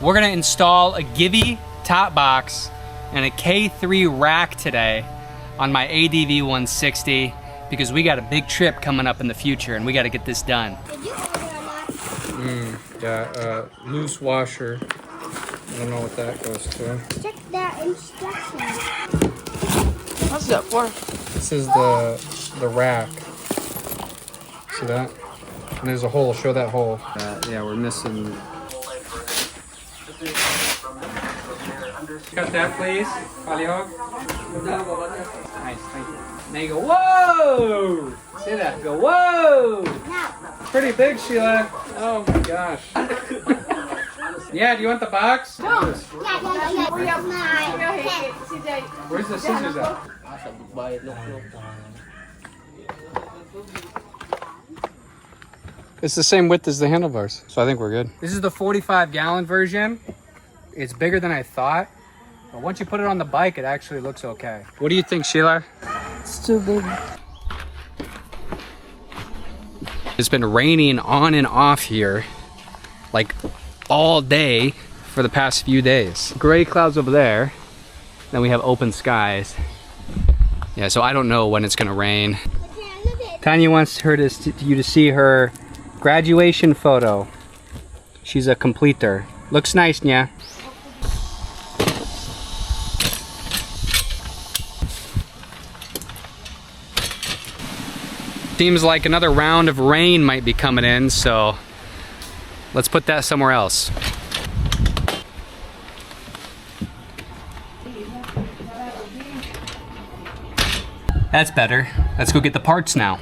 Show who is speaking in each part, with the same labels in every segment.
Speaker 1: We're gonna install a Givi top box and a K3 rack today on my ADV 160 because we got a big trip coming up in the future and we gotta get this done.
Speaker 2: Yeah, loose washer. I don't know what that goes to.
Speaker 3: Check the instructions.
Speaker 4: What's that for?
Speaker 2: This is the rack. See that? And there's a hole. Show that hole. Yeah, we're missing. Cut that, please. Kalihog. Nice, thank you. Now you go, whoa! See that? Go, whoa! Pretty big, Sheila. Oh my gosh. Yeah, do you want the box?
Speaker 3: Yeah.
Speaker 2: Where's the scissors at? It's the same width as the handlebars, so I think we're good.
Speaker 1: This is the 45-gallon version. It's bigger than I thought, but once you put it on the bike, it actually looks okay.
Speaker 2: What do you think, Sheila?
Speaker 4: It's too big.
Speaker 1: It's been raining on and off here, like all day for the past few days. Gray clouds over there, then we have open skies. Yeah, so I don't know when it's gonna rain. Tanya wants you to see her graduation photo. She's a completer. Looks nice, Nya. Seems like another round of rain might be coming in, so let's put that somewhere else. That's better. Let's go get the parts now.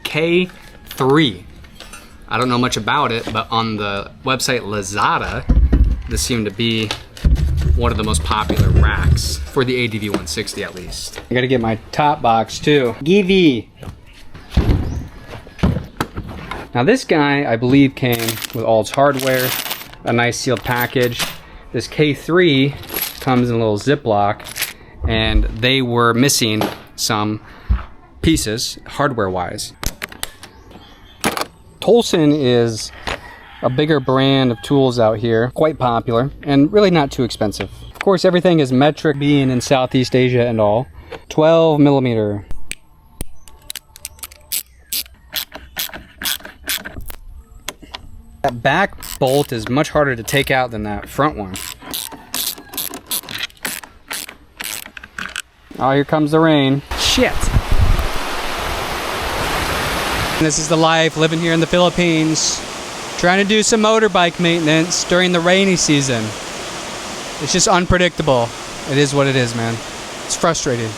Speaker 1: K3. I don't know much about it, but on the website Lazada, this seemed to be one of the most popular racks for the ADV 160 at least. I gotta get my top box too. Givi. Now this guy, I believe, came with all its hardware, a nice sealed package. This K3 comes in a little Ziploc, and they were missing some pieces, hardware-wise. Tolson is a bigger brand of tools out here, quite popular, and really not too expensive. Of course, everything is metric, being in Southeast Asia and all. 12 millimeter. That back bolt is much harder to take out than that front one. Oh, here comes the rain. Shit. This is the life living here in the Philippines, trying to do some motorbike maintenance during the rainy season. It's just unpredictable. It is what it is, man. It's frustrating.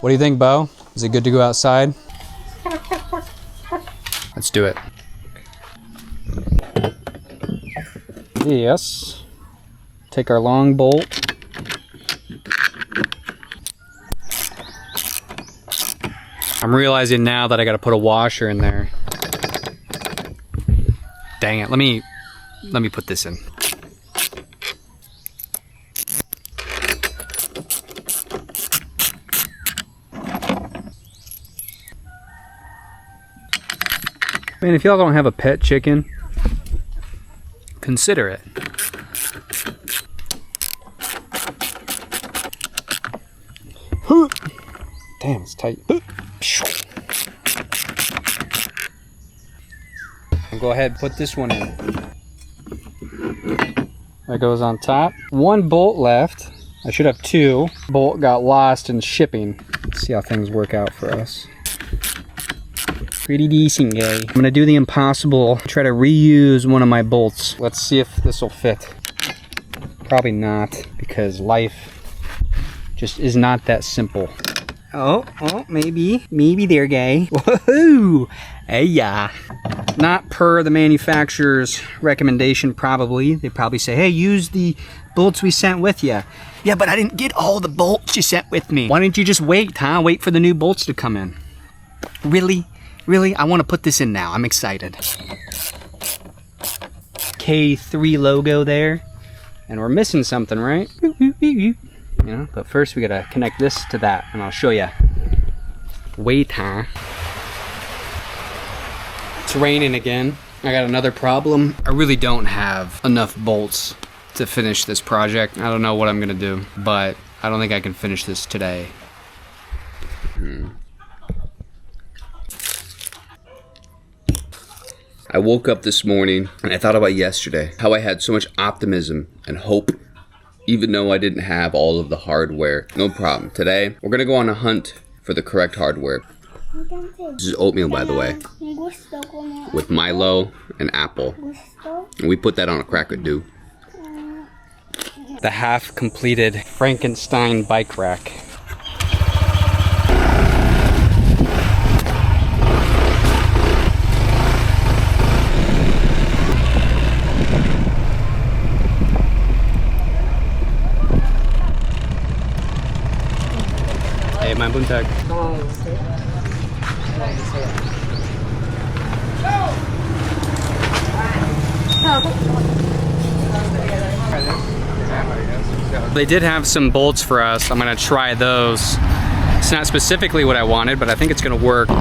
Speaker 1: What do you think, Bo? Is it good to go outside? Let's do it. Yes. Take our long bolt. I'm realizing now that I gotta put a washer in there. Dang it, let me put this in. Man, if y'all don't have a pet chicken, consider it. Damn, it's tight. I'll go ahead and put this one in. That goes on top. One bolt left. I should have two. Bolt got lost in shipping. Let's see how things work out for us. Pretty decent, guy. I'm gonna do the impossible. Try to reuse one of my bolts. Let's see if this will fit. Probably not, because life just is not that simple. Oh, maybe there, guy. Woohoo! Hey, yeah. Not per the manufacturer's recommendation, probably. They probably say, hey, use the bolts we sent with you. Yeah, but I didn't get all the bolts you sent with me. Why didn't you just wait, huh? Wait for the new bolts to come in. Really? Really? I want to put this in now. I'm excited. K3 logo there. And we're missing something, right? You know, but first we gotta connect this to that, and I'll show you. Wait, huh? It's raining again. I got another problem. I really don't have enough bolts to finish this project. I don't know what I'm gonna do, but I don't think I can finish this today.
Speaker 5: I woke up this morning and I thought about yesterday, how I had so much optimism and hope, even though I didn't have all of the hardware. No problem. Today, we're gonna go on a hunt for the correct hardware. This is oatmeal, by the way, with Milo and apple. And we put that on a cracker dew.
Speaker 1: The half-completed Frankenstein bike rack. Hey, my buntag. They did have some bolts for us. I'm gonna try those. It's not specifically what I wanted, but I think it's gonna work. I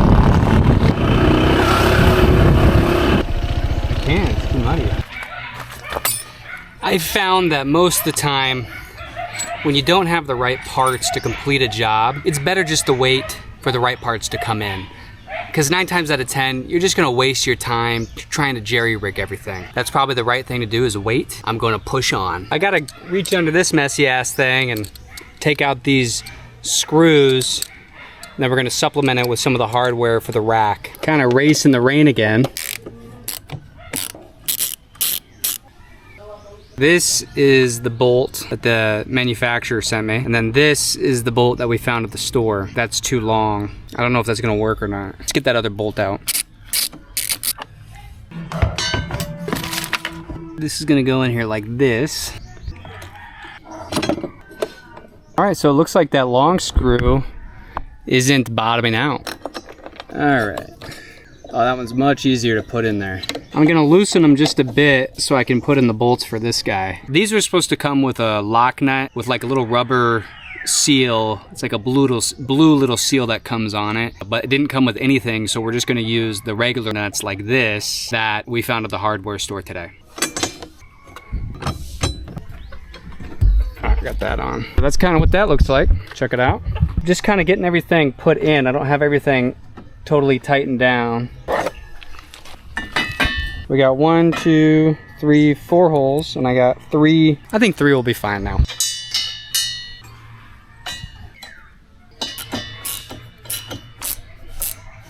Speaker 1: can't, it's too muddy. I found that most of the time, when you don't have the right parts to complete a job, it's better just to wait for the right parts to come in. Because 9 times out of 10, you're just gonna waste your time trying to jerry-rig everything. That's probably the right thing to do, is wait. I'm gonna push on. I gotta reach under this messy ass thing and take out these screws. And then we're gonna supplement it with some of the hardware for the rack. Kind of race in the rain again. This is the bolt that the manufacturer sent me. And then this is the bolt that we found at the store. That's too long. I don't know if that's gonna work or not. Let's get that other bolt out. This is gonna go in here like this. All right, so it looks like that long screw isn't bottoming out. All right. Oh, that one's much easier to put in there. I'm gonna loosen them just a bit so I can put in the bolts for this guy. These are supposed to come with a lock nut with like a little rubber seal. It's like a blue little seal that comes on it, but it didn't come with anything, so we're just gonna use the regular nuts like this that we found at the hardware store today. Alright, got that on. So that's kind of what that looks like. Check it out. Just kind of getting everything put in. I don't have everything totally tightened down. We got 1, 2, 3, 4 holes, and I got 3. I think 3 will be fine now.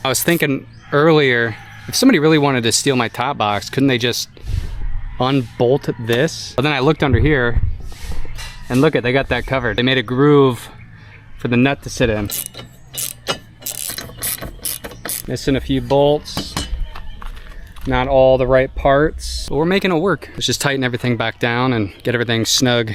Speaker 1: I was thinking earlier, if somebody really wanted to steal my top box, couldn't they just unbolt this? But then I looked under here, and look, they got that covered. They made a groove for the nut to sit in. Missing a few bolts. Not all the right parts, but we're making it work. Let's just tighten everything back down and get everything snug.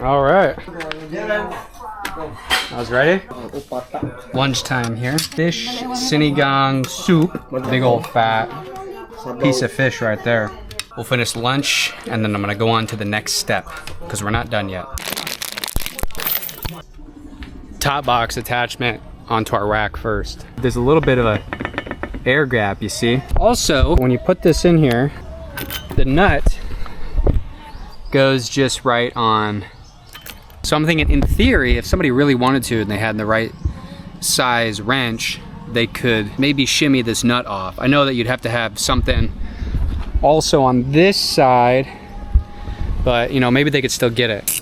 Speaker 1: All right. I was ready. Lunchtime here. Fish sinigang soup. Big old fat piece of fish right there. We'll finish lunch and then I'm gonna go on to the next step because we're not done yet. Top box attachment onto our rack first. There's a little bit of a air gap, you see. Also, when you put this in here, the nut goes just right on. So I'm thinking, in theory, if somebody really wanted to and they had the right size wrench, they could maybe shimmy this nut off. I know that you'd have to have something also on this side, but you know, maybe they could still get it.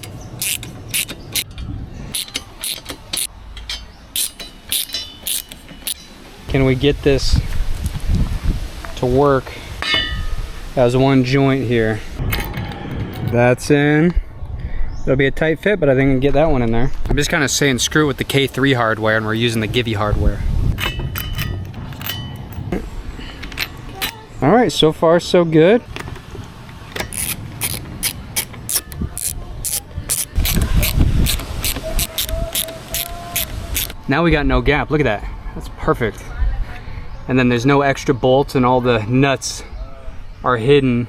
Speaker 1: Can we get this to work as one joint here? That's in. It'll be a tight fit, but I think I can get that one in there. I'm just kind of saying screw it with the K3 hardware, and we're using the Givi hardware. All right, so far so good. Now we got no gap. Look at that. That's perfect. And then there's no extra bolts and all the nuts are hidden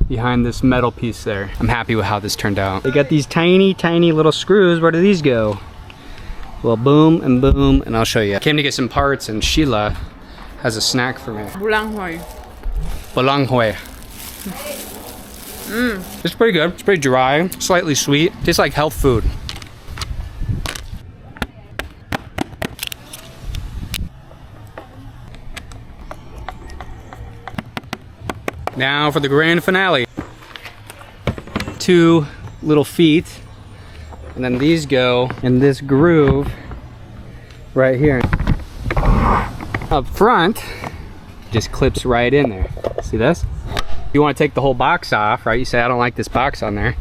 Speaker 1: behind this metal piece there. I'm happy with how this turned out. They got these tiny, tiny little screws. Where do these go? Well, boom, and I'll show you. I came to get some parts and Sheila has a snack for me.
Speaker 4: Bulanghoy.
Speaker 1: Balanghoy. It's pretty good. It's pretty dry, slightly sweet. Tastes like health food. Now for the grand finale. 2 little feet, and then these go in this groove right here. Up front, just clips right in there. See this? You want to take the whole box off, right? You say, I don't like this box on there.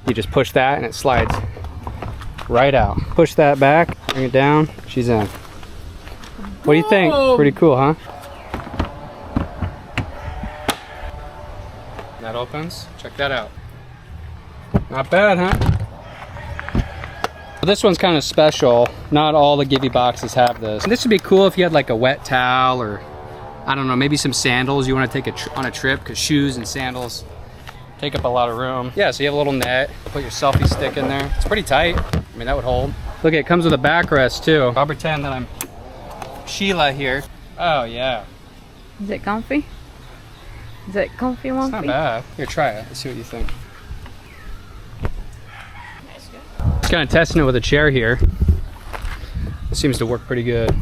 Speaker 1: You just push that and it slides right out. Push that back, bring it down, she's in. What do you think? Pretty cool, huh? That opens. Check that out. Not bad, huh? This one's kind of special. Not all the Givi boxes have this. This would be cool if you had like a wet towel or, I don't know, maybe some sandals you want to take on a trip, because shoes and sandals take up a lot of room. Yeah, so you have a little net. Put your selfie stick in there. It's pretty tight. I mean, that would hold. Look, it comes with a backrest too. I'll pretend that I'm Sheila here. Oh yeah.
Speaker 4: Is it comfy? Is it comfy,
Speaker 1: It's not bad. Here, try it. Let's see what you think. Just kind of testing it with a chair here. It seems to work pretty good.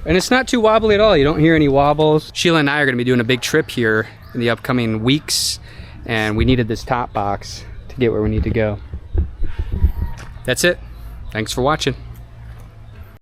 Speaker 1: And it's not too wobbly at all. You don't hear any wobbles. Sheila and I are going to be doing a big trip here in the upcoming weeks, and we needed this top box to get where we need to go. That's it. Thanks for watching.